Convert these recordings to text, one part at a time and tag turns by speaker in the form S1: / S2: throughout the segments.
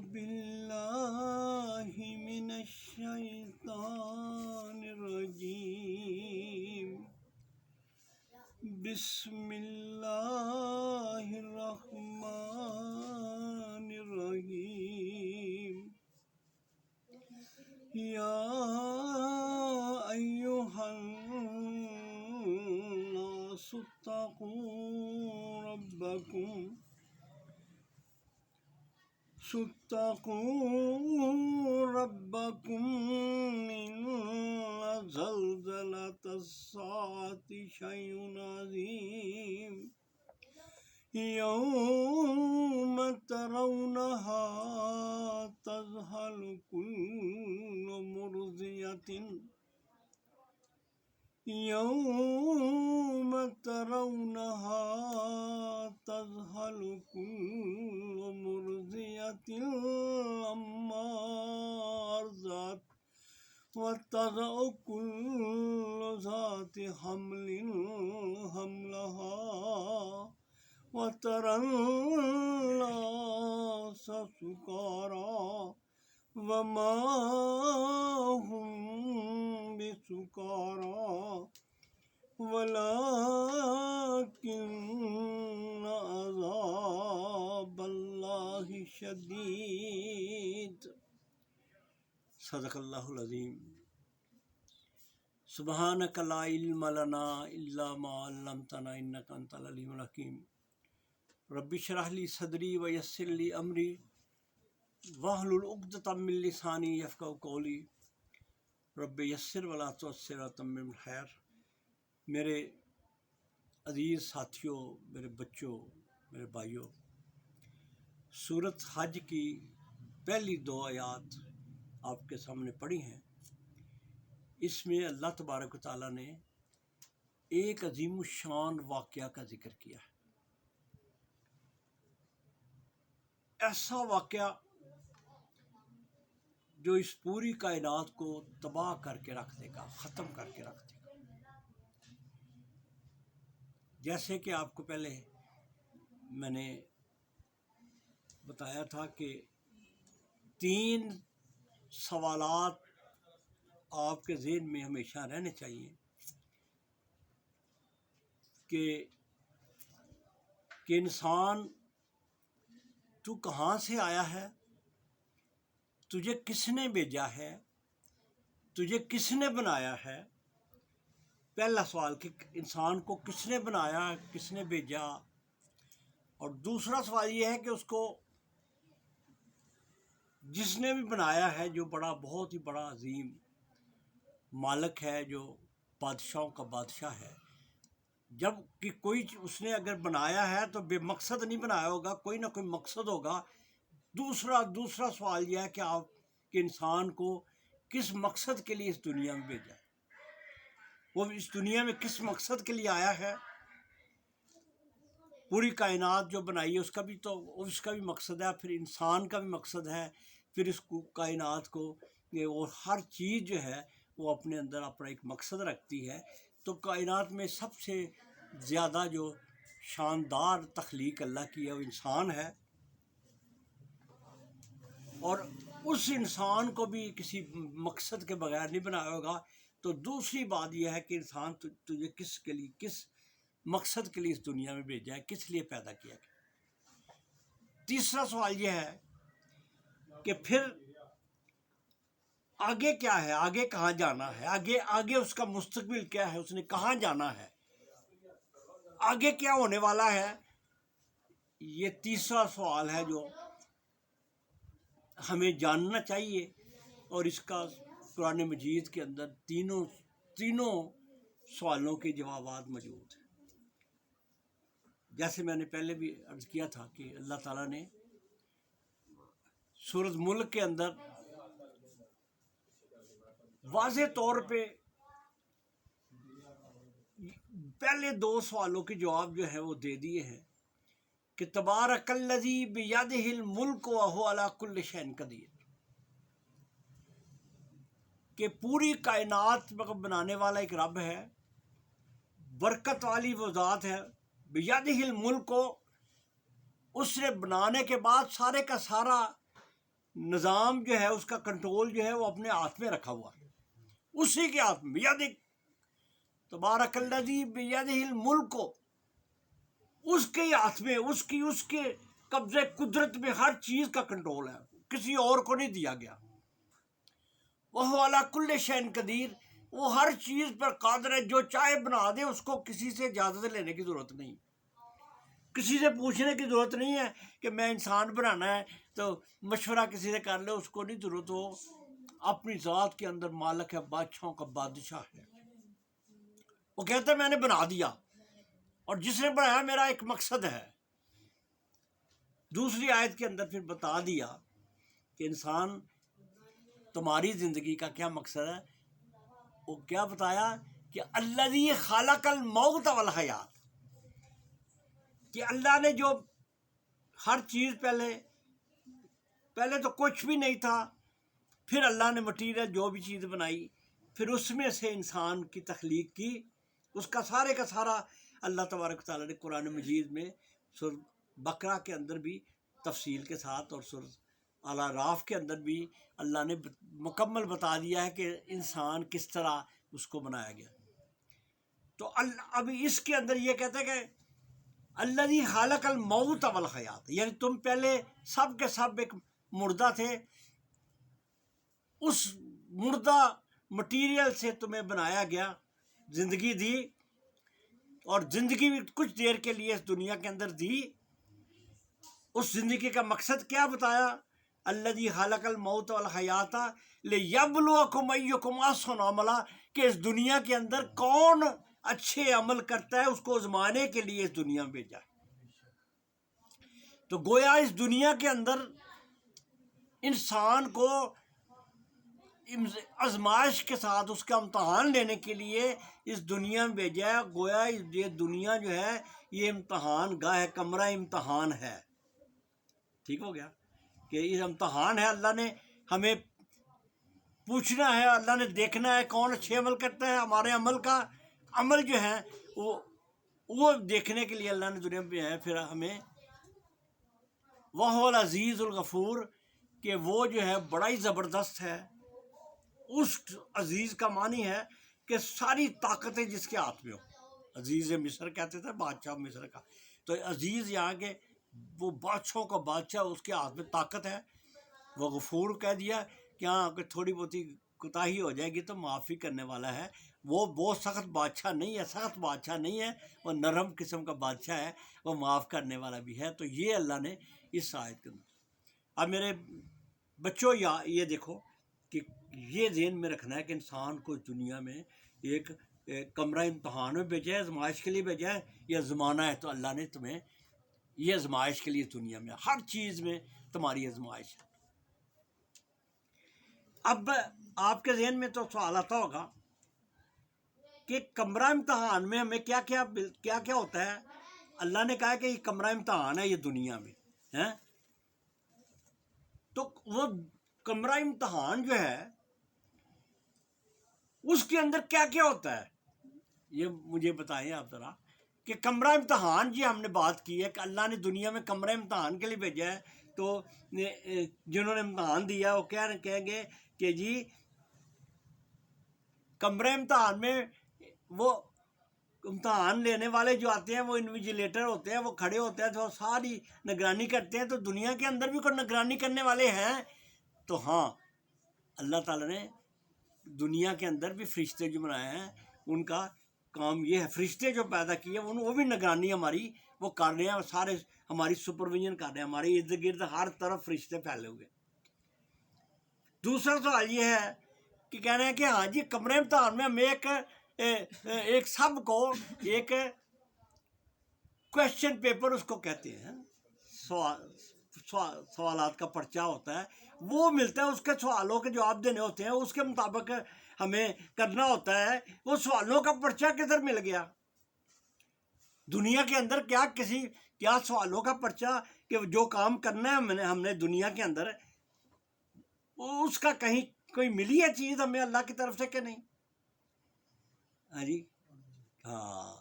S1: بالله من الشيطان الرجيم. بسم الله الرحمن الرحيم. يا أيها الناس اتقوا ربكم من زلزلة الساعة شيء عظيم. يوم ترونها تذهل كل مرضية عما أرضعت وتضع كل ذات حمل حملها وترى الناس سكارى وما هم بسكارى ولكن عذاب اللہ شدید. صدق اللہ العظیم. سبحانک لا علم لنا الا ما علمتنا انک انت العلیم الحکیم. رب اشرح لی صدری ویسر لی امری واحلل عقدۃ من لسانی یفقہوا قولی. رب یسر ولا تعسر وتمم الخیر. میرے عزیز ساتھیوں، میرے بچوں، میرے بھائیوں، سورۃ حج کی پہلی 2 آیات آپ کے سامنے پڑھی ہیں. اس میں اللہ تبارک و تعالیٰ نے ایک عظیم الشان واقعہ کا ذکر کیا ہے. ایسا واقعہ جو اس پوری کائنات کو تباہ کر کے رکھ دے گا، ختم کر کے رکھ دے گا. جیسے کہ آپ کو پہلے میں نے بتایا تھا کہ 3 سوالات آپ کے ذہن میں ہمیشہ رہنے چاہیے کہ انسان تو کہاں سے آیا ہے، تجھے کس نے بھیجا ہے، تجھے کس نے بنایا ہے. پہلا سوال کہ انسان کو کس نے بنایا، کس نے بھیجا. اور دوسرا سوال یہ ہے کہ اس کو جس نے بھی بنایا ہے، جو بہت ہی بڑا عظیم مالک ہے، جو بادشاہوں کا بادشاہ ہے، جب کہ کوئی اس نے اگر بنایا ہے تو بے مقصد نہیں بنایا ہوگا، کوئی نہ کوئی مقصد ہوگا. دوسرا سوال یہ ہے کہ آپ کے انسان کو کس مقصد کے لیے اس دنیا میں بھیجا ہے، وہ اس دنیا میں کس مقصد کے لیے آیا ہے. پوری کائنات جو بنائی ہے اس کا بھی مقصد ہے، پھر انسان کا بھی مقصد ہے، پھر اس کائنات کو اور ہر چیز جو ہے وہ اپنے اندر اپنا ایک مقصد رکھتی ہے. تو کائنات میں سب سے زیادہ جو شاندار تخلیق اللہ کی ہے وہ انسان ہے، اور اس انسان کو بھی کسی مقصد کے بغیر نہیں بنایا ہوگا. تو دوسری بات یہ ہے کہ انسان تجھے کس مقصد کے لیے اس دنیا میں بھیجا ہے، کس لیے پیدا کیا گیا. تیسرا سوال یہ ہے کہ پھر آگے کیا ہے، آگے کہاں جانا ہے، آگے اس کا مستقبل کیا ہے، اس نے کہاں جانا ہے، آگے کیا ہونے والا ہے. یہ تیسرا سوال ہے جو ہمیں جاننا چاہیے، اور اس کا قرآن مجید کے اندر تینوں سوالوں کے جوابات موجود ہیں. جیسے میں نے پہلے بھی عرض کیا تھا کہ اللہ تعالیٰ نے سورۃ ملک کے اندر واضح طور پہ پہلے 2 سوالوں کے جواب جو ہے وہ دے دیے ہیں کہ تبارک الذی بیدہ الملک وہو علی کل شیء قدیر، کہ پوری کائنات بنانے والا ایک رب ہے، برکت والی وہ ذات ہے. بیدہ الملک کو اس نے بنانے کے بعد سارے کا سارا نظام جو ہے، اس کا کنٹرول جو ہے وہ اپنے ہاتھ میں رکھا ہوا ہے، اسی کے ہاتھ میں. یعنی تبارک الذی بیدہ الملک کو، اس کے ہاتھ میں، اس کے قبضے قدرت میں ہر چیز کا کنٹرول ہے، کسی اور کو نہیں دیا گیا. وہ علی کل شیء قدیر، وہ ہر چیز پر قادر ہے، جو چاہے بنا دے. اس کو کسی سے اجازت لینے کی ضرورت نہیں، کسی سے پوچھنے کی ضرورت نہیں ہے کہ میں انسان بنانا ہے تو مشورہ کسی سے کر لے، اس کو نہیں ضرورت. ہو اپنی ذات کے اندر مالک ہے، بادشاہوں کا بادشاہ ہے. وہ کہتا ہے میں نے بنا دیا، اور جس نے بنایا میرا ایک مقصد ہے. دوسری آیت کے اندر پھر بتا دیا کہ انسان تمہاری زندگی کا کیا مقصد ہے. وہ کیا بتایا کہ الذی خلق الموت والحیات، کہ اللہ نے جو ہر چیز پہلے تو کچھ بھی نہیں تھا، پھر اللہ نے مٹیریل جو بھی چیز بنائی، پھر اس میں سے انسان کی تخلیق کی. اس کا سارا اللہ تبارک تعالیٰ نے قرآن مجید میں سورۃ بقرہ کے اندر بھی تفصیل کے ساتھ، اور سورۃ الاعراف کے اندر بھی اللہ نے مکمل بتا دیا ہے کہ انسان کس طرح اس کو بنایا گیا. تو ابھی اس کے اندر یہ کہتے ہیں کہ الذی خلق الموت والحیات، یعنی تم پہلے سب کے سب ایک مردہ تھے، اس مردہ مٹیریل سے تمہیں بنایا گیا، زندگی دی، اور زندگی بھی کچھ دیر کے لیے اس دنیا کے اندر دی. اس زندگی کا مقصد کیا بتایا؟ الذی خلق الموت والحیات لیبلوکم ایکم احسن عملا، کہ اس دنیا کے اندر کون اچھے عمل کرتا ہے، اس کو آزمانے کے لیے اس دنیا میں بھیجا. تو گویا اس دنیا کے اندر انسان کو آزمائش کے ساتھ اس کا امتحان لینے کے لیے اس دنیا میں بھیجا ہے. گویا یہ دنیا جو ہے یہ امتحان گاہ ہے، کمرہ امتحان ہے. ٹھیک ہو گیا کہ یہ امتحان ہے، اللہ نے ہمیں پوچھنا ہے، اللہ نے دیکھنا ہے کون اچھے عمل کرتا ہے. ہمارے عمل کا عمل جو ہے وہ دیکھنے کے لیے اللہ نے دنیا میں ہے. پھر ہمیں وَهُوَ الْعَزِيزُ الْغَفُورُ، کہ وہ جو ہے بڑا ہی زبردست ہے. اس عزیز کا معنی ہے کہ ساری طاقتیں جس کے ہاتھ میں ہو. عزیز مصر کہتے تھے بادشاہ مصر کا، تو عزیز یہاں کے وہ بادشاہوں کا بادشاہ، اس کے ہاتھ میں طاقت ہے. وہ غفور کہہ دیا کہ ہاں کہ تھوڑی بہتی کوتاہی ہو جائے گی تو معافی کرنے والا ہے. وہ بہت سخت بادشاہ نہیں ہے، سخت بادشاہ نہیں ہے، وہ نرم قسم کا بادشاہ ہے، وہ معاف کرنے والا بھی ہے. تو یہ اللہ نے اس آیت کے اندر. اب میرے بچوں یہ دیکھو کہ یہ ذہن میں رکھنا ہے کہ انسان کو اس دنیا میں ایک کمرہ امتحان میں بھیجا ہے، آزمائش کے لیے بھیجا ہے. یہ زمانہ ہے تو اللہ نے تمہیں یہ آزمائش کے لیے دنیا میں ہر چیز میں تمہاری آزمائش ہے. اب آپ کے ذہن میں تو سوال آتا ہوگا کہ کمرہ امتحان میں ہمیں کیا کیا ہوتا ہے. اللہ نے کہا کہ یہ کمرہ امتحان ہے یہ دنیا میں ہے، تو وہ کمرہ امتحان جو ہے اس کے اندر کیا کیا ہوتا ہے یہ مجھے بتائیں آپ ذرا. کہ کمرہ امتحان جی ہم نے بات کی ہے کہ اللہ نے دنیا میں کمرہ امتحان کے لیے بھیجا ہے. تو جنہوں نے امتحان دیا وہ کہیں گے کہ جی کمرہ امتحان میں وہ امتحان لینے والے جو آتے ہیں وہ انویجیلیٹر ہوتے ہیں، وہ کھڑے ہوتے ہیں تو ساری نگرانی کرتے ہیں. تو دنیا کے اندر بھی کوئی نگرانی کرنے والے ہیں. تو ہاں اللہ تعالیٰ نے دنیا کے اندر بھی فرشتے جو بنائے ہیں ان کا کام یہ ہے، فرشتے جو پیدا کیے وہ بھی نگرانی ہماری وہ کر رہے ہیں، سارے ہماری سپرویژن کر رہے ہیں. ہمارے ارد گرد ہر طرف فرشتے پھیلے ہوئے. دوسرا سوال یہ ہے کہ کہہ رہے ہیں کہ ہاں جی کمرے امتحان میں ہمیں ایک سب کو ایک کویشچن پیپر اس کو کہتے ہیں، سوالات کا پرچہ ہوتا ہے، وہ ملتا ہے. اس کے سوالوں کے جواب دینے ہوتے ہیں، اس کے مطابق ہمیں کرنا ہوتا ہے. وہ سوالوں کا پرچہ کدھر مل گیا دنیا کے اندر؟ کیا سوالوں کا پرچہ کہ جو کام کرنا ہے ہم نے دنیا کے اندر، اس کا کہیں کوئی ملی ہے چیز ہمیں اللہ کی طرف سے کہ نہیں؟ ہاں جی ہاں،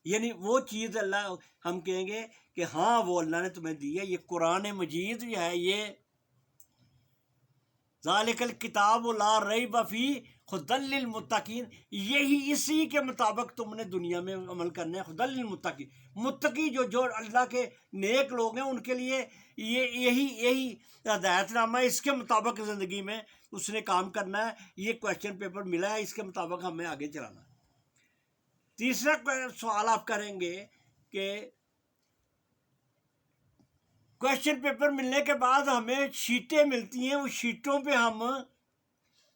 S1: یعنی وہ چیز اللہ ہم کہیں گے کہ ہاں وہ اللہ نے تمہیں دی ہے. یہ قرآن مجید جو ہے ذالک الکتاب لا ریب فیہ ھدی للمتقین، یہی اسی کے مطابق تم نے دنیا میں عمل کرنا ہے، ھدی للمتقین، متقی جو اللہ کے نیک لوگ ہیں ان کے لیے یہی ہدایت نامہ ہے، اس کے مطابق زندگی میں اس نے کام کرنا ہے، یہ کویشچن پیپر ملا ہے، اس کے مطابق ہمیں آگے چلانا ہے۔ تیسرا سوال آپ کریں گے کہ کویشچن پیپر ملنے کے بعد ہمیں شیٹیں ملتی ہیں، وہ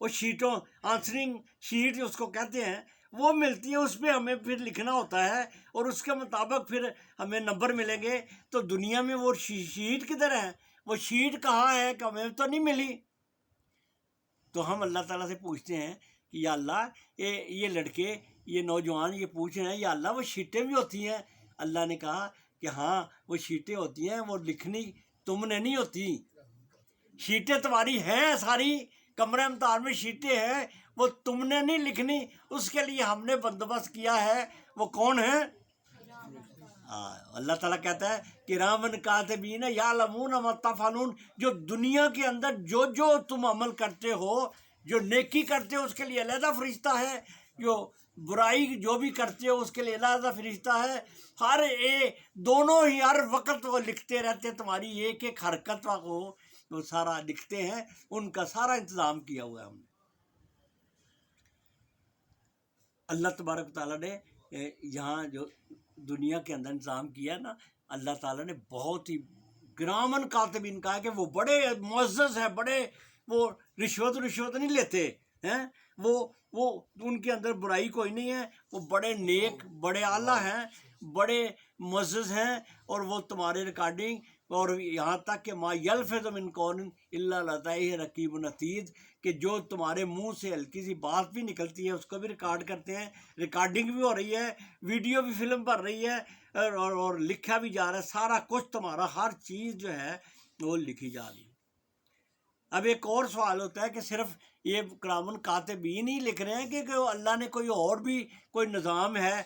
S1: شیٹوں آنسرنگ شیٹ اس کو کہتے ہیں، وہ ملتی ہے، اس پہ ہمیں پھر لکھنا ہوتا ہے اور اس کے مطابق پھر ہمیں نمبر ملیں گے۔ تو دنیا میں وہ شیٹ کدھر ہے، وہ شیٹ کہاں ہے کہ ہمیں تو نہیں ملی؟ تو ہم اللہ تعالیٰ سے پوچھتے ہیں کہ یا اللہ یہ لڑکے، یہ نوجوان یہ پوچھ رہے ہیں، یا اللہ وہ شیٹیں بھی ہوتی ہیں؟ اللہ نے کہا کہ ہاں وہ شیٹیں ہوتی ہیں، وہ لکھنی تم نے نہیں ہوتی، شیٹیں تمہاری ہیں، ساری کمرہ امتحان میں شیٹیں ہیں، وہ تم نے نہیں لکھنی، اس کے لیے ہم نے بندوبست کیا ہے۔ وہ کون ہے؟ اللہ تعالیٰ کہتا ہے کرامن کاتبین یعلمون ما تفعلون، جو دنیا کے اندر جو تم عمل کرتے ہو، جو نیکی کرتے ہو اس کے لیے علیحدہ فرشتہ ہے، جو برائی جو بھی کرتے ہو اس کے لیے علیحدہ فرشتہ ہے، دونوں ہی ہر وقت وہ لکھتے رہتے، تمہاری ایک ایک حرکت کو وہ سارا لکھتے ہیں، ان کا سارا انتظام کیا ہوا ہے ہم نے۔ اللہ تبارک تعالیٰ نے یہاں جو دنیا کے اندر انتظام کیا نا، اللہ تعالیٰ نے بہت ہی گرامن کاتبین کہا کہ وہ بڑے معزز ہیں، بڑے وہ رشوت نہیں لیتے ہیں، وہ ان کے اندر برائی کوئی نہیں ہے، وہ بڑے نیک، بڑے اعلیٰ ہیں، بڑے معزز ہیں، اور وہ تمہارے ریکارڈنگ، اور یہاں تک کہ ما یلفظ من قول الا لدیہ رقیب عتید، کہ جو تمہارے منہ سے ہلکی سی بات بھی نکلتی ہے اس کو بھی ریکارڈ کرتے ہیں، ریکارڈنگ بھی ہو رہی ہے، ویڈیو بھی فلم بن رہی ہے، اور لکھا بھی جا رہا ہے، سارا کچھ تمہارا ہر چیز جو ہے وہ لکھی جا رہی ہے۔ اب ایک اور سوال ہوتا ہے کہ صرف یہ کرامن کاتبین ہی لکھ رہے ہیں کہ اللہ نے کوئی اور بھی کوئی نظام ہے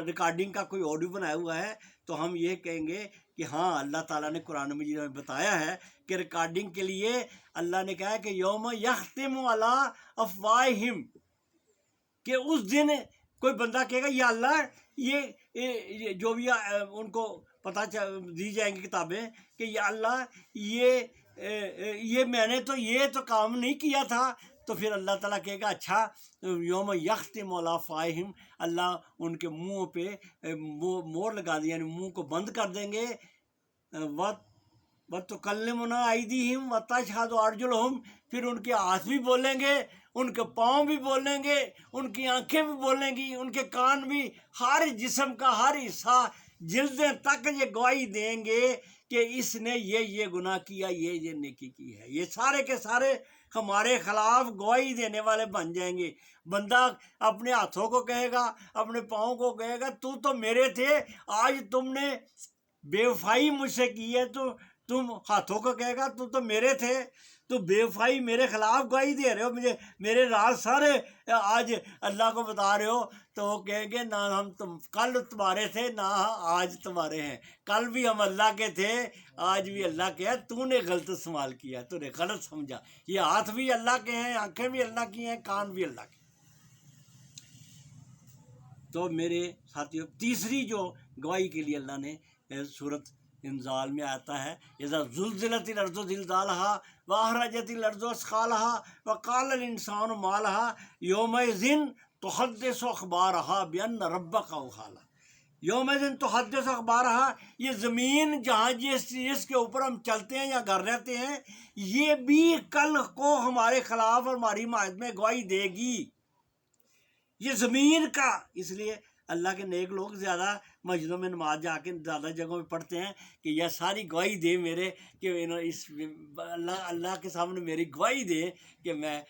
S1: ریکارڈنگ کا، کوئی اور بھی بنایا ہوا ہے؟ تو ہم یہ کہیں گے کہ ہاں، اللہ تعالیٰ نے قرآن مجید میں بتایا ہے کہ ریکارڈنگ کے لیے اللہ نے کہا ہے کہ یوم یختم علی افواہہم، کہ اس دن کوئی بندہ کہے گا یا اللہ یہ جو بھی ان کو پتہ دی جائیں گی کتابیں کہ یا اللہ یہ میں نے تو یہ تو کام نہیں کیا تھا، تو پھر اللہ تعالیٰ کہے گا اچھا یوم یختم علی افواہہم، اللہ ان کے منہوں پہ مور لگا دیا، یعنی منہ کو بند کر دیں گے، وَتُكَلِّمُنَا أَيْدِيهِمْ وَتَشْهَدُ أَرْجُلُهُمْ، پھر ان کے ہاتھ بھی بولیں گے، ان کے پاؤں بھی بولیں گے، ان کی آنکھیں بھی بولیں گی، ان کے کان بھی، ہر جسم کا ہر حصہ، جلدیں تک یہ گواہی دیں گے کہ اس نے یہ گناہ کیا، یہ نیکی کی ہے، یہ سارے کے سارے ہمارے خلاف گواہی دینے والے بن جائیں گے۔ بندہ اپنے ہاتھوں کو کہے گا، اپنے پاؤں کو کہے گا تو میرے تھے، آج تم نے بے وفائی مجھ سے کی ہے، تو تم ہاتھوں کو کہے گا تو میرے تھے، تو بے وفائی میرے خلاف گواہی دے رہے ہو، میرے راز سارے آج اللہ کو بتا رہے ہو، تو وہ کہیں گے نہ ہم کل تمہارے تھے نہ آج تمہارے ہیں، کل بھی ہم اللہ کے تھے، آج بھی اللہ کے ہیں، تو نے غلط استعمال کیا، تو نے غلط سمجھا، یہ ہاتھ بھی اللہ کے ہیں، آنکھیں بھی اللہ کی ہیں، کان بھی اللہ کے۔ تو میرے ساتھیوں، تیسری جو گواہی کے لیے اللہ نے سورۃ انزال میں آتا ہے اذا زلزلت الارض زلزالہا واخرجت الارض اثقالہا وقال الانسان ما لہا یومئذ تحدث اخبارہا بان ربک اوحالا، یومئذ تحدث اخبارہا، یہ زمین جہاں جس کے اوپر ہم چلتے ہیں یا گھر رہتے ہیں، یہ بھی کل کو ہمارے خلاف اور ہماری حمایت میں گواہی دے گی، یہ زمین کا۔ اس لیے اللہ کے نیک لوگ زیادہ مسجدوں میں نماز جا کے زیادہ جگہوں میں پڑھتے ہیں کہ یہ ساری گواہی دے میرے کہ اللہ کے سامنے میری گواہی دے کہ میں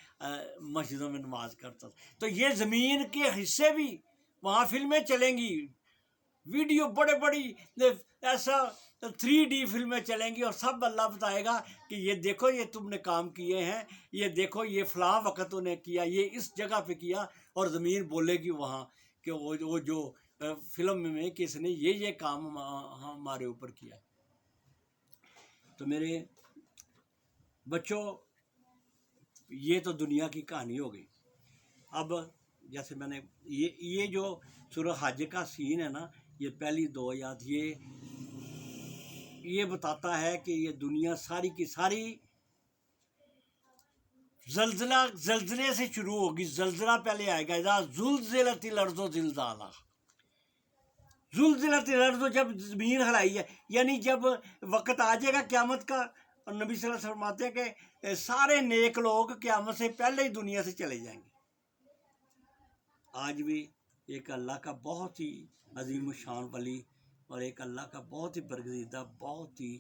S1: مسجدوں میں نماز کرتا ہوں۔ تو یہ زمین کے حصے بھی وہاں فلمیں چلیں گی، ویڈیو بڑی ایسا 3D فلمیں چلیں گی، اور سب اللہ بتائے گا کہ یہ دیکھو یہ تم نے کام کیے ہیں، یہ دیکھو یہ فلاں وقت انہیں کیا، یہ اس جگہ پہ کیا، اور زمین بولے گی وہاں کہ وہ جو فلم میں کس نے یہ کام ہمارے اوپر کیا۔ تو میرے بچوں، یہ تو دنیا کی کہانی ہو گئی. اب جیسے میں نے یہ جو سورہ حج کا سین ہے نا، یہ پہلی 2 آیات یہ بتاتا ہے کہ یہ دنیا ساری کی ساری زلزلے سے شروع ہوگی. زلزلہ پہلے آئے گا، اذا زلزلت الارض زلزالہا. زلزلت الارض، جب زمین ہلائی ہے، یعنی جب وقت آ جائے گا قیامت کا. اور نبی صلی اللہ علیہ وسلم فرماتے ہیں کہ سارے نیک لوگ قیامت سے پہلے ہی دنیا سے چلے جائیں گے. آج بھی ایک اللہ کا بہت ہی عظیم الشان ولی اور ایک اللہ کا بہت ہی برگزیدہ، بہت ہی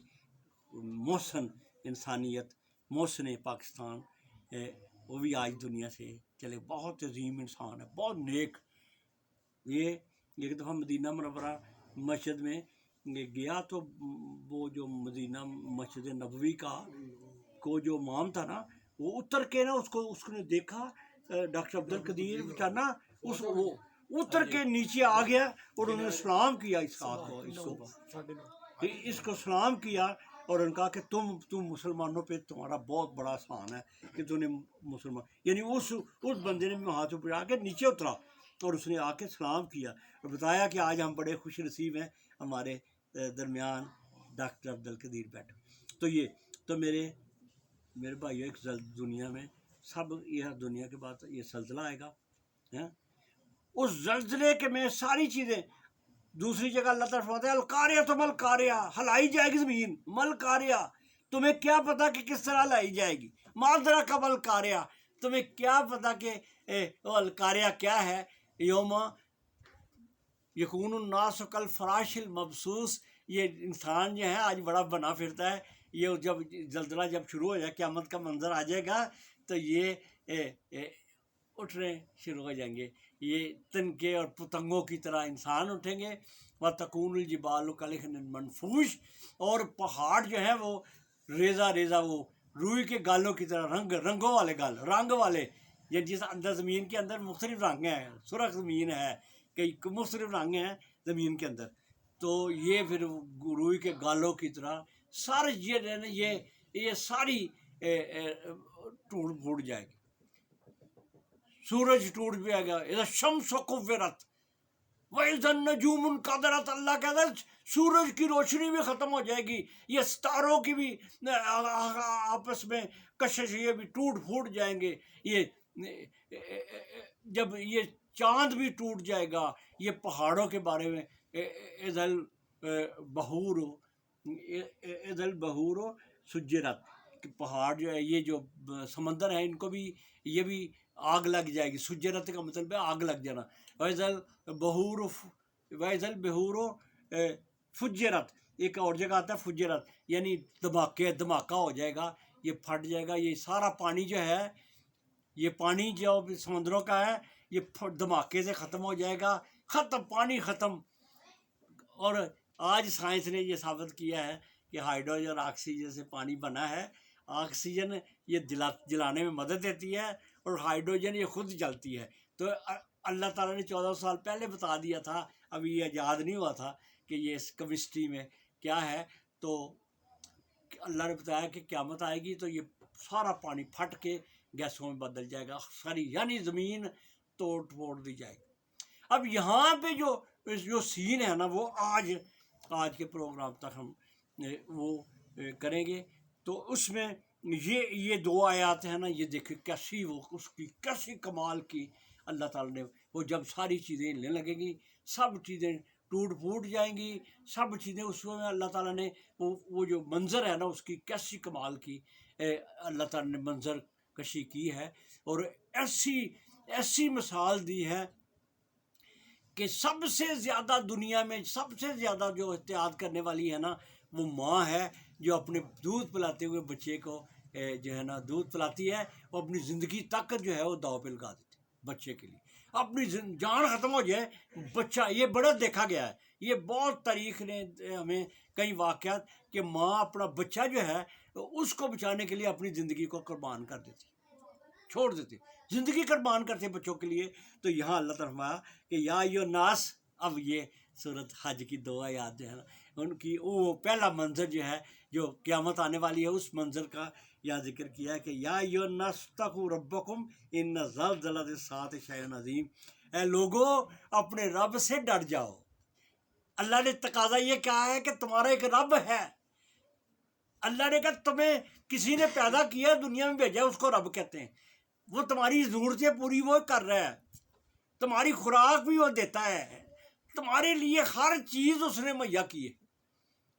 S1: محسن انسانیت، محسن پاکستان، وہ بھی آج دنیا سے چلے. بہت عظیم انسان ہے، بہت نیک. یہ ایک دفعہ مدینہ منورہ مسجد میں گیا تو وہ جو مدینہ مسجد نبوی کا کو جو امام تھا نا، وہ اتر کے نا اس نے دیکھا ڈاکٹر عبد القدیر بچانا، وہ اتر کے نیچے آ گیا اور انہوں نے سلام کیا اس کو سلام کیا اور ان کہا کہ تم مسلمانوں پہ تمہارا بہت بڑا احسان ہے کہ تم نے مسلمان، یعنی اس بندے نے ہاتھ پہ آ کے نیچے اترا اور اس نے آ کے سلام کیا اور بتایا کہ آج ہم بڑے خوش نصیب ہیں، ہمارے درمیان ڈاکٹر عبد القدیر بیٹھے. تو یہ تو میرے بھائیو، ایک دنیا میں سب، یہ دنیا کے بعد یہ زلزلہ آئے گا. اس زلزلے کے میں ساری چیزیں، دوسری جگہ اللہ تعالیٰ فرماتا ہے القاریہ تو مل قاریہ، ہلائی جائے گی زمین. مل قاریہ، تمہیں کیا پتا کہ کس طرح ہلائی جائے گی. مادرا کا مل قاریہ، تمہیں کیا پتا کہ القاریہ کیا ہے. یوم یکون الناس کالفراش المبثوث، یہ انسان جو ہے آج بڑا بنا پھرتا ہے. یہ جب زلزلہ جب شروع ہو جائے، قیامت کا منظر آ جائے گا تو یہ اٹھنے شروع ہو جائیں گے. یہ تنکے اور پتنگوں کی طرح انسان اٹھیں گے. وَتَكُونُ الْجِبَالُ كَالْعِهْنِ الْمَنْفُوشِ، اور پہاڑ جو ہیں وہ ریزہ وہ روئی کے گالوں کی طرح، رنگوں والے گال، رنگ والے، یہ جس اندر زمین کے اندر مختلف رنگ ہیں، سرخ زمین ہے، کئی مختلف رنگ ہیں زمین کے اندر، تو یہ پھر روئی کے گالوں کی طرح سارے یہ ساری ٹوٹ پھوٹ جائے گی. سورج ٹوٹ بھی آئے گا. اذا الشمس کورت واذا النجوم انکدرت، اللہ کہتا ہے سورج کی روشنی بھی ختم ہو جائے گی، یہ ستاروں کی بھی آپس میں کشش، یہ بھی ٹوٹ پھوٹ جائیں گے. یہ جب یہ چاند بھی ٹوٹ جائے گا. یہ پہاڑوں کے بارے میں اذا البحور سجرت، کہ پہاڑ جو ہے، یہ جو سمندر ہیں، ان کو بھی یہ بھی آگ لگ جائے گی. سجرت کا مطلب ہے آگ لگ جانا. وَإِذَا الْبِحُورُ فُجِّرَتْ، ایک اور جگہ آتا ہے فجرت، یعنی دھماکہ ہو جائے گا، یہ پھٹ جائے گا. یہ سارا پانی جو ہے، یہ پانی جو سمندروں کا ہے، یہ دھماکے سے ختم ہو جائے گا. ختم، پانی ختم. اور آج سائنس نے یہ ثابت کیا ہے کہ ہائیڈروجن اور آکسیجن سے پانی بنا ہے. آکسیجن یہ جلانے میں مدد دیتی ہے اور ہائیڈروجن یہ خود جلتی ہے. تو اللہ تعالیٰ نے 1400 سال پہلے بتا دیا تھا، ابھی یہ یاد نہیں ہوا تھا کہ یہ اس کیمسٹری میں کیا ہے. تو اللہ نے بتایا کہ قیامت آئے گی تو یہ سارا پانی پھٹ کے گیسوں میں بدل جائے گا ساری، یعنی زمین توڑ پھوڑ دی جائے گی. اب یہاں پہ جو سین ہے نا، وہ آج کے پروگرام تک ہم وہ کریں گے. تو اس میں یہ 2 آیات ہیں نا، یہ دیکھیں کیسی وہ اس کی کیسی کمال کی اللہ تعالیٰ نے. وہ جب ساری چیزیں ہلنے لگیں گی، سب چیزیں ٹوٹ پھوٹ جائیں گی، سب چیزیں اس میں اللہ تعالیٰ نے وہ جو منظر ہے نا، اس کی کیسی کمال کی اللہ تعالیٰ نے منظر کشی کی ہے. اور ایسی مثال دی ہے کہ سب سے زیادہ دنیا میں سب سے زیادہ جو احتیاط کرنے والی ہے نا، وہ ماں ہے جو اپنے دودھ پلاتے ہوئے بچے کو جو ہے نا دودھ پلاتی ہے. وہ اپنی زندگی تک جو ہے وہ داؤ پہ لگا دیتی ہے بچے کے لیے. اپنی جان ختم ہو جائے بچہ، یہ بڑا دیکھا گیا ہے. یہ بہت تاریخ نے ہمیں کئی واقعات کہ ماں اپنا بچہ جو ہے اس کو بچانے کے لیے اپنی زندگی کو قربان کر دیتی، چھوڑ دیتی، زندگی قربان کرتے بچوں کے لیے. تو یہاں اللہ تعالیٰ فرمایا کہ یا ایھا الناس. اب یہ سورۃ حج کی 2 آیات جو ہے نا، ان کی وہ پہلا منظر جو ہے، جو قیامت آنے والی ہے، اس منظر کا یہاں ذکر کیا ہے کہ یا ایھا الناس اتقوا ربکم ان زلزلۃ الساعۃ شیء عظیم، اے لوگو اپنے رب سے ڈر جاؤ۔ اللہ نے تقاضا یہ کیا ہے کہ تمہارا ایک رب ہے، اللہ نے کہا تمہیں کسی نے پیدا کیا دنیا میں بھیجا، اس کو رب کہتے ہیں، وہ تمہاری ضرورتیں پوری وہ کر رہا ہے، تمہاری خوراک بھی وہ دیتا ہے، تمہارے لیے ہر چیز اس نے مہیا کی ہے،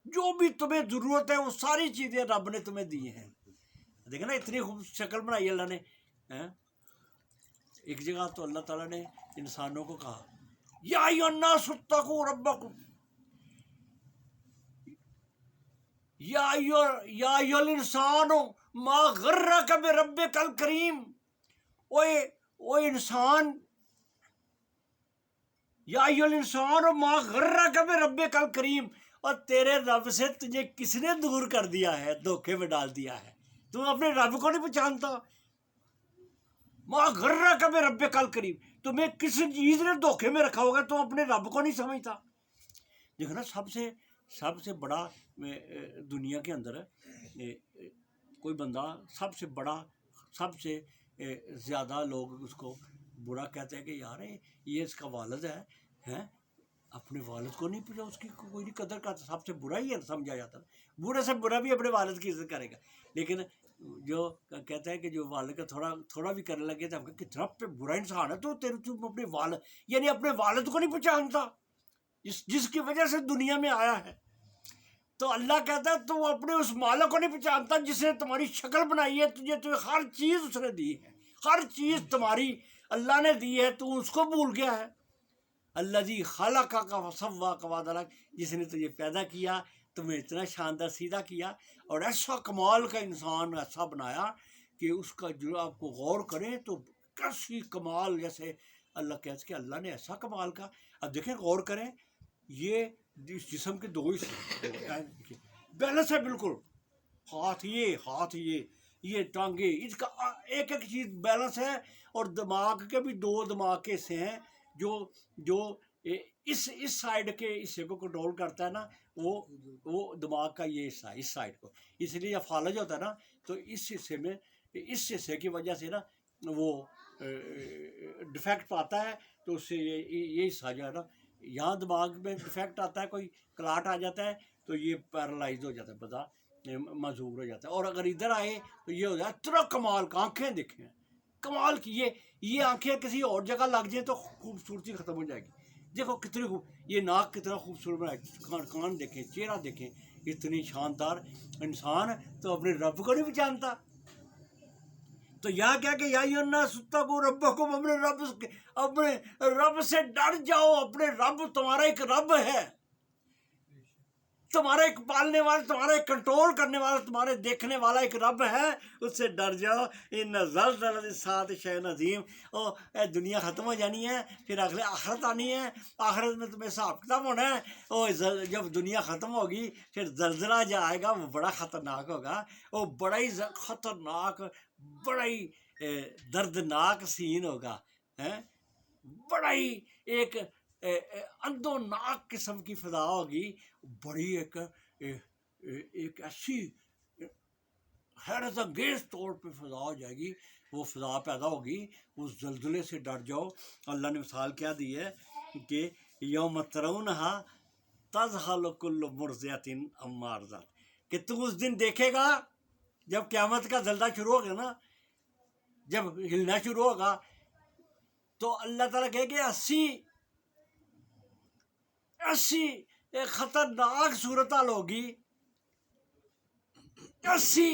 S1: جو بھی تمہیں ضرورت ہے وہ ساری چیزیں رب نے تمہیں دی ہیں۔ دیکھیں نا اتنی خوب شکل بنائی اللہ نے۔ ایک جگہ تو اللہ تعالیٰ نے انسانوں کو کہا یا ایھا الناس اتقوا ربکم، یا ایھا الانسان ما غرک بربک الکریم، او انسان، یا ایھا الانسان ما غرک بربک الکریم، اور تیرے رب سے تجھے کس نے دور کر دیا ہے، دھوکے میں ڈال دیا ہے، تم اپنے رب کو نہیں پہچانتا۔ ما غرک بربک الکریم، تمہیں کس چیز نے دھوکے میں رکھا ہوگا، تم اپنے رب کو نہیں سمجھتا۔ دیکھو نا سب سے بڑا دنیا کے اندر کوئی بندہ سب سے بڑا، سب سے زیادہ لوگ اس کو برا کہتے ہیں کہ یار یہ اس کا والد ہے، اپنے والد کو نہیں پوچھا، اس کی کوئی نہیں قدر کرتا، سب سے برا ہی سمجھا جاتا ہے۔ برے سے برا بھی اپنے والد کی عزت کرے گا، لیکن جو کہتا ہے کہ جو والد کا تھوڑا بھی کرنے لگے تو ہم کہتے کتنا برا انسان ہے، تو تم اپنے والد، یعنی اپنے والد کو نہیں پہچانتا جس کی وجہ سے دنیا میں آیا ہے۔ تو اللہ کہتا ہے تو اپنے اس مالک کو نہیں پہچانتا جس نے تمہاری شکل بنائی ہے، تجھے ہر چیز اس نے دی ہے، ہر چیز تمہاری اللہ نے دی ہے، تو اس کو بھول گیا ہے۔ الذی خلقک فسواک وعدلک، جس نے تجھے پیدا کیا، تمہیں اتنا شاندار سیدھا کیا، اور ایسا کمال کا انسان ایسا بنایا کہ اس کا جو آپ کو غور کریں تو کیسی کمال، جیسے اللہ کہتے کہ اللہ نے ایسا کمال کا۔ اب دیکھیں غور کریں، یہ اس جسم کے دو حصے بیلنس ہے بالکل، ہاتھ یہ ٹانگیں، اس کا ایک چیز بیلنس ہے، اور دماغ کے بھی دو دماغ کے حصے ہیں جو اس سائیڈ کے حصے کو کنٹرول کرتا ہے نا، وہ دماغ کا یہ حصہ ہے، اس سائیڈ کو، اس لیے یہ فالج ہوتا ہے نا، تو اس حصے کی وجہ سے نا وہ ڈیفیکٹ پاتا ہے، تو اس سے یہ حصہ جو ہے نا، یہاں دماغ میں ڈیفیکٹ آتا ہے، کوئی کلاٹ آ جاتا ہے تو یہ پیرالائز ہو جاتا ہے، بتا معذور ہو جاتا ہے، اور اگر ادھر آئے تو یہ ہو جائے اتنا کمال کا، آنکھیں دیکھیں کمال کی، یہ آنکھیں کسی اور جگہ لگ جائیں تو خوبصورتی ختم ہو جائے گی۔ دیکھو کتنی یہ ناک کتنا خوبصورت بنایا، کان دیکھیں، چہرہ دیکھیں، اتنی شاندار انسان، تو اپنے رب کو نہیں پہچانتا۔ تو یہاں کیا کہ یا ایھا الناس اتقوا ربکم، اپنے رب سے ڈر جاؤ، اپنے رب، تمہارا ایک رب ہے، تمہارا ایک پالنے والا، تمہارا ایک کنٹرول کرنے والا، تمہارے دیکھنے والا ایک رب ہے، اس سے ڈر جاؤ۔ ان زلزلۃ الساعۃ شیء عظیم، دنیا ختم ہو جانی ہے، پھر اگلے آخرت آنی ہے، آخرت میں تمہیں حساب کتاب ہونا ہے، جب دنیا ختم ہوگی پھر زلزلہ جو آئے گا وہ بڑا خطرناک ہوگا، وہ بڑا ہی خطرناک، بڑا ہی دردناک سین ہوگا، بڑا ہی ایک اندوناک قسم کی فضا ہوگی، بڑی ایک ایسی حیرت انگیز طور پہ فضا ہو جائے گی، وہ فضا پیدا ہوگی، اس زلزلے سے ڈر جاؤ۔ اللہ نے مثال کیا دی ہے کہ یوم ترونہا تذہل کل مرضعۃ عما ارضعت، کہ تم اس دن دیکھے گا جب قیامت کا زلزلہ شروع ہوگا نا، جب ہلنا شروع ہوگا تو اللہ تعالیٰ کہے کہ ایسی ایک خطرناک صورتحال ہوگی، ایسی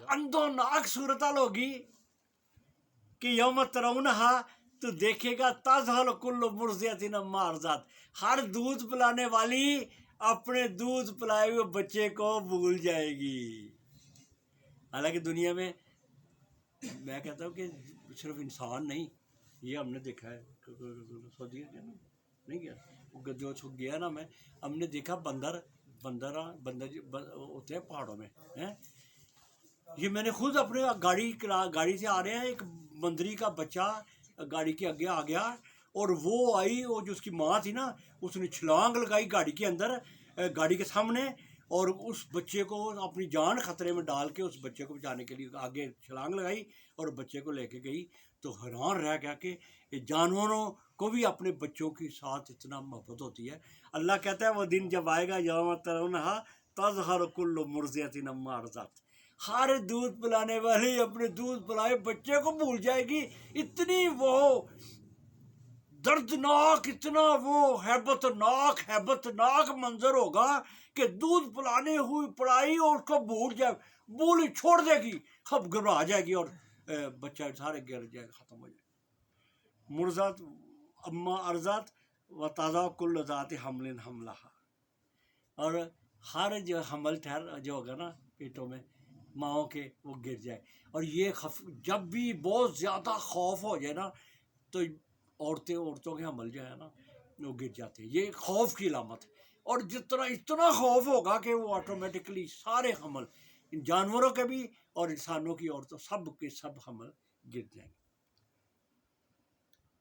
S1: اندوناک صورتحال ہوگی کہ یوم ترونہا، تو دیکھے گا تذہل کل مرضعۃ عما ارضعت، ہر دودھ پلانے والی اپنے دودھ پلائے ہوئے بچے کو بھول جائے گی۔ حالانکہ دنیا میں میں کہتا ہوں کہ صرف انسان نہیں، یہ ہم نے دیکھا ہے، سعودیہ نہیں گیا، جو گیا نا میں، ہم نے دیکھا بندر ہوتے ہیں پہاڑوں میں، یہ میں نے خود اپنے گاڑی سے آ رہے ہیں، ایک بندری کا بچہ گاڑی کے آگے آ گیا، اور وہ آئی، وہ جو اس کی ماں تھی نا، اس نے چھلانگ لگائی گاڑی کے اندر، گاڑی کے سامنے، اور اس بچے کو اپنی جان خطرے میں ڈال کے اس بچے کو بچانے کے لیے آگے چھلانگ لگائی اور بچے کو لے کے گئی. تو حیران رہ گیا کہ جانوروں کو بھی اپنے بچوں کے ساتھ اتنا محبت ہوتی ہے. اللہ کہتا ہے وہ دن جب آئے گا یوم ترونہا تظہر کل مرضعۃ عما ارضعت، ہر دودھ پلانے والی اپنے دودھ پلائے بچے کو بھول جائے گی. اتنی وہ دردناک، اتنا وہ ہیبت ناک منظر ہوگا کہ دودھ پلانے ہوئی پڑائی اور اس کو بھول ہی چھوڑ دے گی، خب گھبرا جائے گی اور بچہ سارے گر جائے گا، ختم ہو جائے گا. مرضات اما ارضات و تازہ کل ذات حمل حملہ، اور ہر جو حمل جو ہوگا نا پیٹوں میں ماؤں کے وہ گر جائے. اور یہ جب بھی بہت زیادہ خوف ہو جائے نا تو عورتوں کے حمل جو ہے نا وہ گر جاتے ہیں. یہ خوف کی علامت ہے. اور اتنا خوف ہوگا کہ وہ آٹومیٹکلی سارے حمل جانوروں کے بھی اور انسانوں کی عورتوں سب کے سب حمل گر جائیں گے.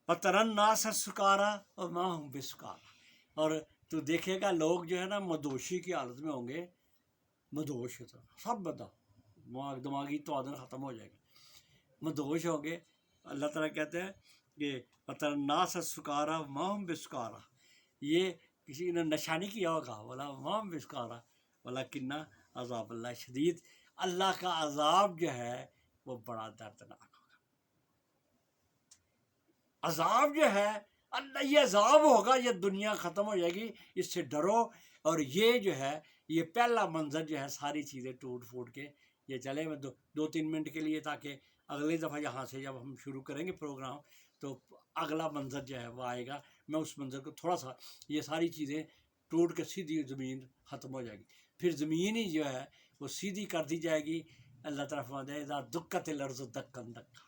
S1: وَتَرَى النَّاسَ سُكَارَىٰ وَمَا هُم بِسُكَارَىٰ، اور تو دیکھے گا لوگ جو ہے نا مدوشی کی حالت میں ہوں گے، مدوش سب بدا دماغی توازن ختم ہو جائے گا، مدوش ہوں گے. اللہ تعالیٰ کہتے ہیں کہ وَتَرَى النَّاسَ سُكَارَىٰ وَمَا هُم بِسُكَارَىٰ، یہ کسی نے نشہ نہیں کیا ہوگا، وَلَا وَمَا هُم بِسُكَارَىٰ وَلَٰكِنَّ عذاب اللہ شدید. اللہ کا عذاب جو ہے وہ بڑا دردناک ہوگا. عذاب جو ہے اللہ، یہ عذاب ہوگا، یہ دنیا ختم ہو جائے گی، اس سے ڈرو. اور یہ جو ہے یہ پہلا منظر جو ہے ساری چیزیں ٹوٹ پھوٹ کے یہ چلے. میں 2-3 منٹ کے لیے تاکہ اگلی دفعہ یہاں سے جب ہم شروع کریں گے پروگرام تو اگلا منظر جو ہے وہ آئے گا. میں اس منظر کو تھوڑا سا، یہ ساری چیزیں ٹوٹ کے سیدھی زمین ختم ہو جائے گی، پھر زمین ہی جو ہے وہ سیدھی کر دی جائے گی. اللہ تعالیٰ فرماتا ہے اذا دکت الارض دکا دکا،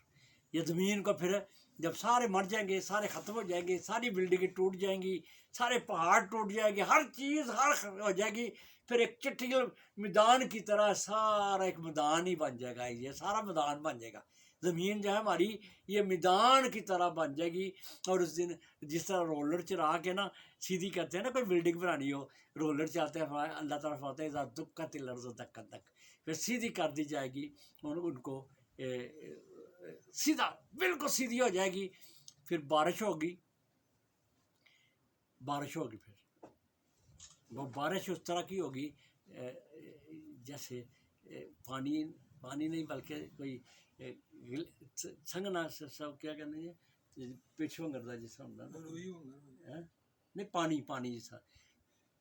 S1: یہ زمین کو پھر جب سارے مر جائیں گے، سارے ختم ہو جائیں گے، ساری بلڈنگیں ٹوٹ جائیں گی، سارے پہاڑ ٹوٹ جائیں گے، ہر چیز ہو جائے گی، پھر ایک چٹیل میدان کی طرح سارا ایک میدان ہی بن جائے گا. یہ سارا میدان بن جائے گا. زمین جو ہے ہماری یہ میدان کی طرح بن جائے گی. اور اس دن جس طرح رولر چلا کے نا سیدھی کرتے ہیں نا، کوئی بلڈنگ بنانی ہو رولر چلتے ہیں، اللہ تعالیٰ فرماتے ہیں اذا دکت الارض دکا دک، پھر سیدھی کر دی جائے گی ان کو، سیدھا بالکل سیدھی ہو جائے گی. پھر بارش ہوگی پھر وہ بارش اس طرح کی ہوگی جیسے پانی نہیں بلکہ کوئی سنگنا سب کیا کہتے ہیں پچھوں کرتا جس طرح نہیں پانی جیسا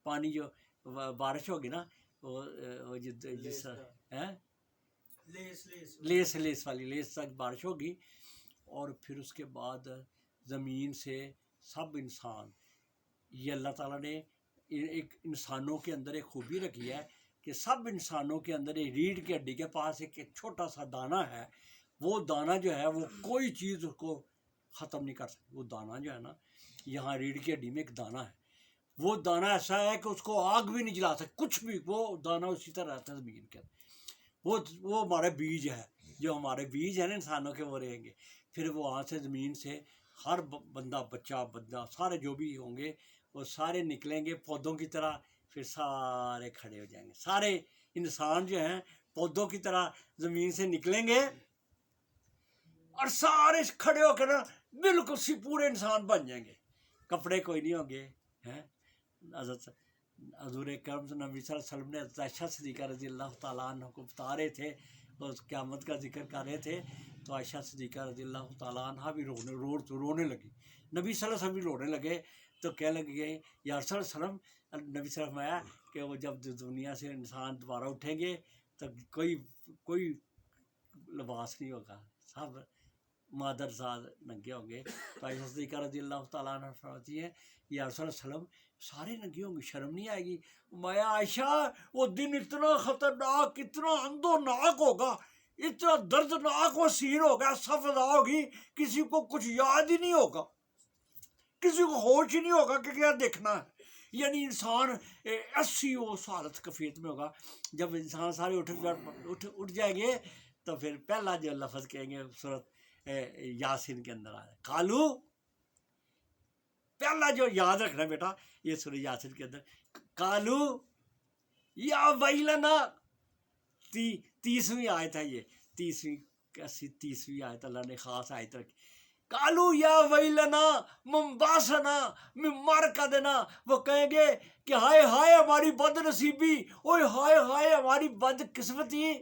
S1: پانی جو بارش ہوگی نا وہ جس طرح لیس والی لیس تک بارش ہوگی. اور پھر اس کے بعد زمین سے سب انسان، یہ اللہ تعالیٰ نے ایک انسانوں کے اندر ایک خوبی رکھی ہے کہ سب انسانوں کے اندر ایک ریڑھ کی ہڈی کے پاس ایک چھوٹا سا دانہ ہے. وہ دانہ جو ہے وہ کوئی چیز اس کو ختم نہیں کر سکتی. وہ دانہ جو ہے نا یہاں ریڑھ کی ہڈی میں ایک دانہ ہے، وہ دانہ ایسا ہے کہ اس کو آگ بھی نہیں جلا سکتی، کچھ بھی، وہ دانہ اسی طرح رہتا ہے زمین کے اندر. وہ ہمارے بیج ہے، جو ہمارے بیج ہیں نا انسانوں کے وہ رہیں گے. پھر وہ وہاں سے زمین سے ہر بچہ سارے جو بھی ہوں گے وہ سارے نکلیں گے پودوں کی طرح، پھر سارے کھڑے ہو جائیں گے. سارے انسان جو ہیں پودوں کی طرح زمین سے نکلیں گے اور سارے کھڑے ہو کر بالکل پورے انسان بن جائیں گے. کپڑے کوئی نہیں ہوں گے. حضور اکرم نبی صلی اللہ علیہ وسلم نے عائشہ صدیقہ رضی اللہ تعالیٰ عنہ کو بتا رہے تھے اور قیامت کا ذکر کر رہے تھے، تو عائشہ صدیقہ رضی اللہ تعالیٰ عنہ بھی رونے لگی. نبی صلی اللہ علیہ وسلم بھی رونے لگے. تو کہنے لگے یا رسول اللہ علیہ وسلم، نبی صلی اللہ علیہ وسلم آیا کہ وہ جب دنیا سے انسان دوبارہ اٹھیں گے تو کوئی لباس نہیں ہوگا، سب مادر زاد ننگے ہوں گے. تو عائشہ صدیقہ رضی اللہ تعالیٰ عنہ فرماتی ہیں یا رسول اللہ علیہ وسلم سارے ننگے ہوں گے، شرم نہیں آئے گی؟ میں عائشہ وہ دن اتنا خطرناک، اتنا اندوناک ہوگا، اتنا دردناک وہ سین ہوگا، فضا ہوگی، کسی کو کچھ یاد ہی نہیں ہوگا، کسی کو ہوش ہی نہیں ہوگا کہ کیا دیکھنا ہے. یعنی انسان ایسی وہ حالت کفیت میں ہوگا. جب انسان سارے اٹھ جائیں گے تو پھر پہلا جو لفظ کہیں گے سورۃ یاسین کے اندر آیا کالو، پہلا جو یاد رکھنا بیٹا یہ سورۃ یاسین کے اندر، کالو یا ویلنا 30ویں آیت ہے یہ، 30ویں آیت اللہ نے خاص آیت رکھی. کالو یا ویلنا منباسنا من مرقدنا، وہ کہیں گے کہ ہائے ہائے ہماری بد نصیبی، اوے ہائے ہائے ہماری بد قسمتی.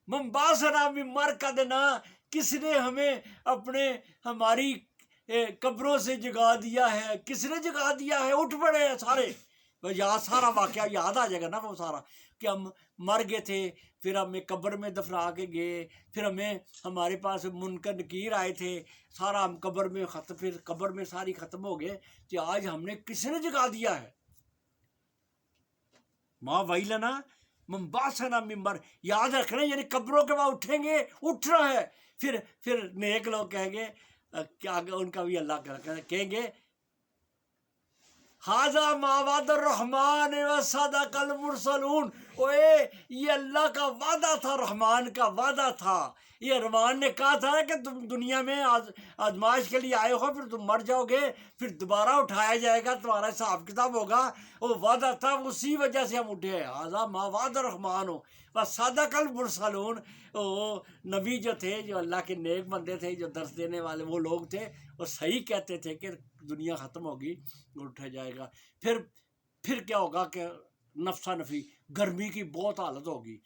S1: منباسنا من مرقدنا، کس نے ہمیں ہماری قبروں سے جگا دیا ہے، کس نے جگا دیا ہے. اٹھ پڑے ہیں سارے، یاد سارا واقعہ یاد آ جائے گا نا وہ سارا، کہ ہم مر گئے تھے، پھر ہمیں قبر میں دفنا کے گئے، پھر ہمارے پاس منکر نکیر آئے تھے، سارا ہم قبر میں پھر قبر میں ساری ختم ہو گئے کہ آج ہم نے کس نے جگا دیا ہے. ماں ویلنا منباسنا ممبر، یاد رکھنا یعنی قبروں کے بعد اٹھیں گے، اٹھ رہا ہے. پھر نیک لوگ کہیں گے، کیا ان کا بھی اللہ کہیں گے ھذا ما وعد الرحمن وصدق المرسلون. اوے یہ اللہ کا وعدہ تھا، رحمان کا وعدہ تھا. یہ رحمان نے کہا تھا کہ تم دنیا میں آزمائش کے لیے آئے ہو، پھر تم مر جاؤ گے، پھر دوبارہ اٹھایا جائے گا، تمہارا حساب کتاب ہوگا. وہ وعدہ تھا، اسی وجہ سے ہم اٹھے. ھذا ما وعد الرحمن وصدق المرسلون. وہ نبی جو تھے، جو اللہ کے نیک بندے تھے، جو درس دینے والے وہ لوگ تھے، وہ صحیح کہتے تھے کہ دنیا ختم ہوگی، اٹھا جائے گا. پھر کیا ہوگا کہ نفسا نفی، گرمی کی بہت حالت ہوگی،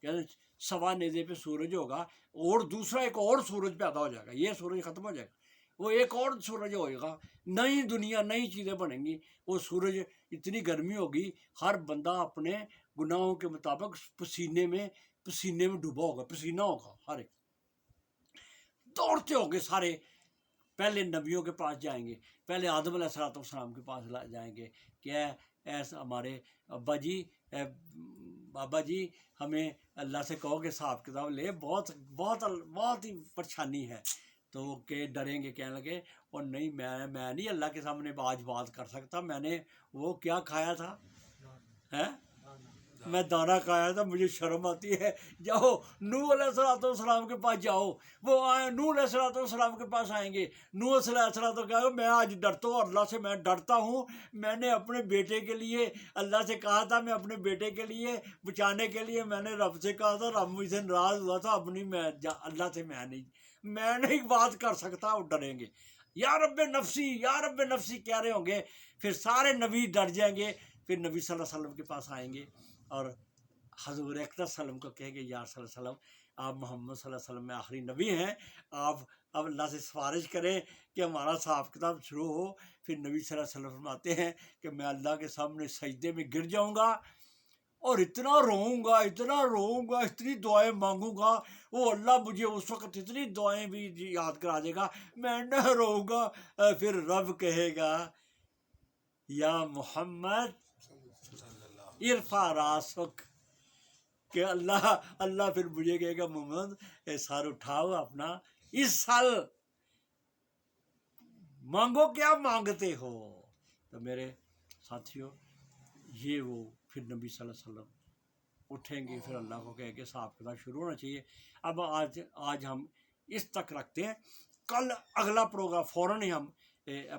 S1: یعنی سوا نیزے پہ سورج ہوگا، اور دوسرا ایک اور سورج پیدا ہو جائے گا. یہ سورج ختم ہو جائے گا، وہ ایک اور سورج ہوئے گا، نئی دنیا، نئی چیزیں بنیں گی. وہ سورج اتنی گرمی ہوگی، ہر بندہ اپنے گناہوں کے مطابق پسینے میں ڈوبا ہوگا، پسینہ ہوگا، ہر ایک دوڑتے ہوں گے سارے. پہلے نبیوں کے پاس جائیں گے، پہلے آدم علیہ السلام کے پاس جائیں گے کہ ایسا ہمارے بابا جی ہمیں اللہ سے کہو کہ حساب کتاب لے، بہت بہت بہت ہی پریشانی ہے. تو وہ کہ ڈریں گے، کہنے لگے اور نہیں، میں نہیں اللہ کے سامنے آج بات کر سکتا، میں نے وہ کیا کھایا تھا، میں دانا کھایا تھا، مجھے شرم آتی ہے. جاؤ نوح علیہ السلام کے پاس جاؤ. وہ نوح علیہ السلام کے پاس آئیں گے. نوح علیہ السلام تو کہا میں آج ڈرتا ہوں اللہ سے، میں ڈرتا ہوں، میں نے اپنے بیٹے کے لیے اللہ سے کہا تھا، میں اپنے بیٹے کے لیے بچانے کے لیے میں نے رب سے کہا تھا، رب مجھ سے ناراض ہوا تھا. اب نہیں، میں اللہ سے میں نہیں بات کر سکتا. اور ڈریں گے، یا رب نفسی یا رب نفسی کہہ رہے ہوں گے. پھر سارے نبی ڈر جائیں گے. پھر نبی صلی اللہ علیہ وسلم کے پاس آئیں گے اور حضور اکرم صلی اللہ علیہ وسلم کو کہیں گے یا صلی اللہ علیہ وسلم، آپ محمد صلی اللہ علیہ وسلم میں آخری نبی ہیں، آپ اب اللہ سے سفارش کریں کہ ہمارا حساب کتاب شروع ہو. پھر نبی صلی اللہ علیہ وسلم فرماتے ہیں کہ میں اللہ کے سامنے سجدے میں گر جاؤں گا اور اتنا روؤں گا، اتنی دعائیں مانگوں گا، وہ اللہ مجھے اس وقت اتنی دعائیں بھی یاد کرا دے گا، میں نہ روؤں گا. پھر رب کہے گا یا محمد ارفع راسک، کہ اللہ پھر مجھے کہے گا محمد سر اٹھاؤ اپنا، اس سال مانگو کیا مانگتے ہو. تو میرے ساتھیوں، یہ وہ پھر نبی صلی اللہ علیہ وسلم اٹھیں گے، پھر اللہ کو کہے کہ صاحب کتاب شروع ہونا چاہیے. اب آج ہم اس تک رکھتے ہیں. کل اگلا پروگرام فوراً ہی ہم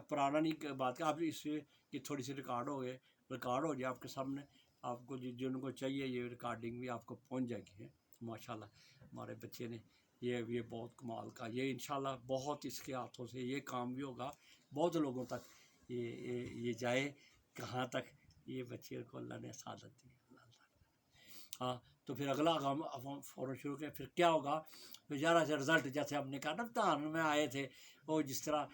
S1: پرانا نہیں بات کا، اب اس سے یہ تھوڑی سی ریکارڈ ہو جائے آپ کے سامنے. آپ کو جن کو چاہیے یہ ریکارڈنگ بھی آپ کو پہنچ جائے گی. ماشاءاللہ ہمارے بچے نے یہ بہت کمال کا، یہ انشاءاللہ بہت اس کے ہاتھوں سے یہ کام بھی ہوگا، بہت لوگوں تک یہ جائے. کہاں تک یہ بچے کو اللہ نے سعادت دی. ہاں، تو پھر اگلا ہم فوراً شروع کریں. پھر کیا ہوگا، ذرا سے رزلٹ جیسے ہم نے کہا نا امتحان میں آئے تھے، وہ جس طرح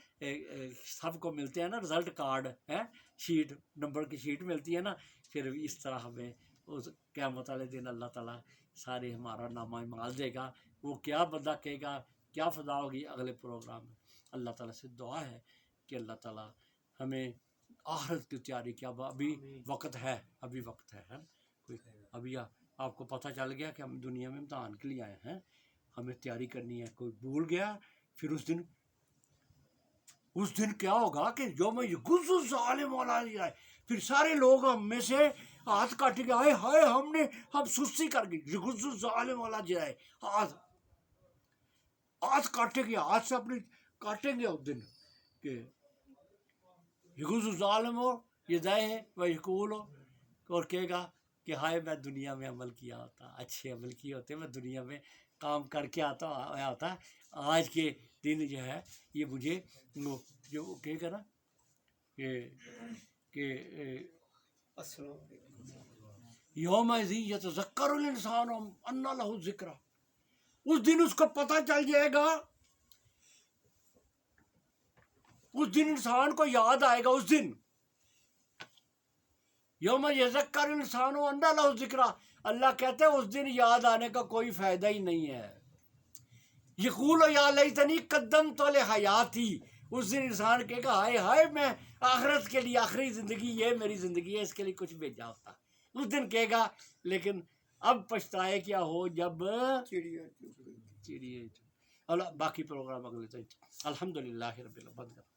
S1: سب کو ملتے ہیں نا رزلٹ کارڈ ہے، شیٹ نمبر کی شیٹ ملتی ہے نا، پھر اس طرح ہمیں اس قیامت والے دن اللہ تعالیٰ سارے ہمارا نامہ اعمال دے گا. وہ کیا بندہ کہے گا، کیا فضا ہوگی اگلے پروگرام میں. اللہ تعالیٰ سے دعا ہے کہ اللہ تعالیٰ ہمیں آخرت کی تیاری کیا، ابھی وقت ہے کوئی ابھی آپ کو پتہ چل گیا کہ ہم دنیا میں امتحان کے لیے آئے ہیں، ہمیں تیاری کرنی ہے. کوئی بھول گیا، پھر اس دن کیا ہوگا کہ جو میں یغض الظالم والا ہے، پھر سارے لوگ ہم میں سے ہاتھ کاٹے گے، ہائے ہائے ہم سستی کر گئے. یغض الظالم والا جائے، ہاتھ کاٹے گے، ہاتھ سے اپنے کاٹیں گے اس دن کہ یغض الظالم ہو یہ دائے ہے وہ یقول ہو اور کہے گا کہ ہائے میں دنیا میں عمل کیا ہوتا، اچھے عمل کیے ہوتے، میں دنیا میں کام کر کے آیا ہوتا، آج کے دن جو ہے یہ مجھے جو کہے گا نا کہ یوم یتذکر الانسان انہ لہ الذکریٰ، اس دن اس کو پتہ چل جائے گا، اس دن انسان کو یاد آئے گا، اس دن یوم یذکر الانسان انہ لہ الذکریٰ، اللہ کہتے ہیں اس دن یاد آنے کا کوئی فائدہ ہی نہیں ہے، یقول یا لیتنی قدمت لحیاتی، اس دن انسان کہے گا ہائے ہائے میں آخرت کے لیے، آخری زندگی یہ میری زندگی ہے، اس کے لیے کچھ بھیجا ہوتا، اس دن کہے گا لیکن اب پچھتائے کیا ہو جب چڑیے۔ اللہ باقی پروگرام اگلے الحمدللہ رب العالمین۔